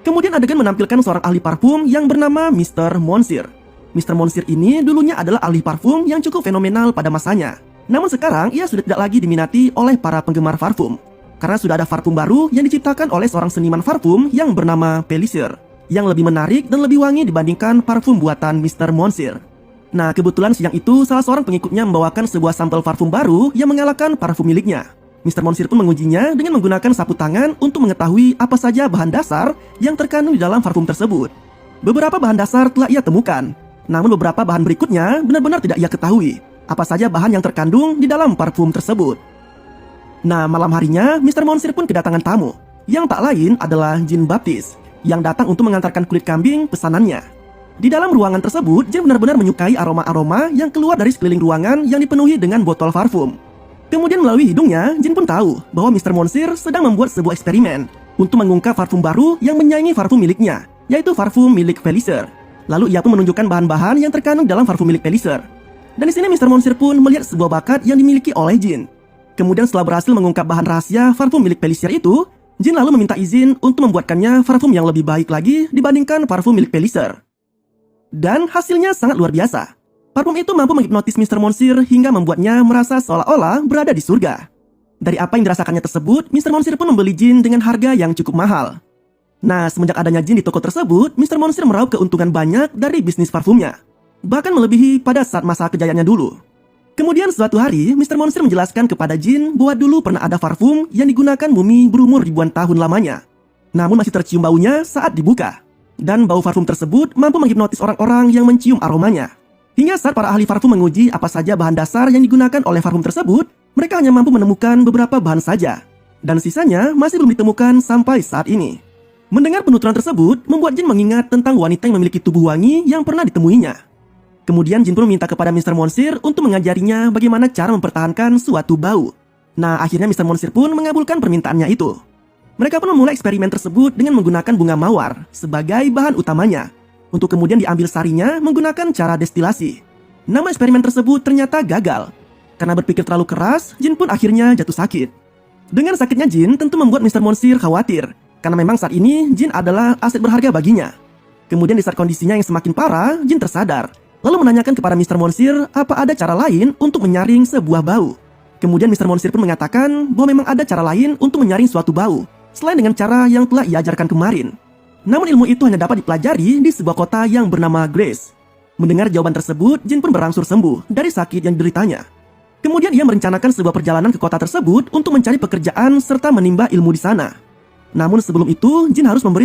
Kemudian adegan menampilkan seorang ahli parfum yang bernama Mr. Monsieur. Mr. Monsieur ini dulunya adalah ahli parfum yang cukup fenomenal pada masanya. Namun sekarang ia sudah tidak lagi diminati oleh para penggemar parfum, karena sudah ada parfum baru yang diciptakan oleh seorang seniman parfum yang bernama Pellicer, yang lebih menarik dan lebih wangi dibandingkan parfum buatan Mr. Monsieur. Nah, kebetulan siang itu salah seorang pengikutnya membawakan sebuah sampel parfum baru yang mengalahkan parfum miliknya. Mr. Monsieur pun mengujinya dengan menggunakan sapu tangan untuk mengetahui apa saja bahan dasar yang terkandung di dalam parfum tersebut. Beberapa bahan dasar telah ia temukan, namun beberapa bahan berikutnya benar-benar tidak ia ketahui apa saja bahan yang terkandung di dalam parfum tersebut. Nah, malam harinya Mr. Monsieur pun kedatangan tamu, yang tak lain adalah Jean Baptiste, yang datang untuk mengantarkan kulit kambing pesanannya. Di dalam ruangan tersebut, Jean benar-benar menyukai aroma-aroma yang keluar dari sekeliling ruangan yang dipenuhi dengan botol parfum. Kemudian melalui hidungnya, Jean pun tahu bahwa Mr. Monsieur sedang membuat sebuah eksperimen untuk mengungkap parfum baru yang menyaingi parfum miliknya, yaitu parfum milik Pellicer. Lalu ia pun menunjukkan bahan-bahan yang terkandung dalam parfum milik Pellicer. Dan di sini Mr. Monsieur pun melihat sebuah bakat yang dimiliki oleh Jean. Kemudian setelah berhasil mengungkap bahan rahasia parfum milik Pellicer itu, Jean lalu meminta izin untuk membuatkannya parfum yang lebih baik lagi dibandingkan parfum milik Pellicer. Dan hasilnya sangat luar biasa. Parfum itu mampu menghipnotis Mr. Monsieur hingga membuatnya merasa seolah-olah berada di surga. Dari apa yang dirasakannya tersebut, Mr. Monsieur pun membeli Jean dengan harga yang cukup mahal. Nah, semenjak adanya Jean di toko tersebut, Mr. Monsieur meraup keuntungan banyak dari bisnis parfumnya, bahkan melebihi pada saat masa kejayaannya dulu. Kemudian suatu hari, Mr. Monsieur menjelaskan kepada Jean bahwa dulu pernah ada parfum yang digunakan mumi berumur ribuan tahun lamanya, namun masih tercium baunya saat dibuka. Dan bau parfum tersebut mampu menghipnotis orang-orang yang mencium aromanya. Hingga saat para ahli parfum menguji apa saja bahan dasar yang digunakan oleh parfum tersebut, mereka hanya mampu menemukan beberapa bahan saja, dan sisanya masih belum ditemukan sampai saat ini. Mendengar penuturan tersebut, membuat Jean mengingat tentang wanita yang memiliki tubuh wangi yang pernah ditemuinya. Kemudian Jean pun meminta kepada Mr. Monsieur untuk mengajarinya bagaimana cara mempertahankan suatu bau. Nah, akhirnya Mr. Monsieur pun mengabulkan permintaannya itu. Mereka pun memulai eksperimen tersebut dengan menggunakan bunga mawar sebagai bahan utamanya, untuk kemudian diambil sarinya menggunakan cara destilasi. Namun eksperimen tersebut ternyata gagal. Karena berpikir terlalu keras, Jean pun akhirnya jatuh sakit. Dengan sakitnya Jean tentu membuat Mr. Monsieur khawatir, karena memang saat ini Jean adalah aset berharga baginya. Kemudian di saat kondisinya yang semakin parah, Jean tersadar, lalu menanyakan kepada Mr. Monsieur apa ada cara lain untuk menyaring sebuah bau. Kemudian Mr. Monsieur pun mengatakan bahwa memang ada cara lain untuk menyaring suatu bau, selain dengan cara yang telah ia ajarkan kemarin. Namun ilmu itu hanya dapat dipelajari di sebuah kota yang bernama Grace. Mendengar jawaban tersebut, Jean pun berangsur sembuh dari sakit yang dideritanya. Kemudian ia merencanakan sebuah perjalanan ke kota tersebut untuk mencari pekerjaan serta menimba ilmu di sana. Namun sebelum itu, Jean harus memberi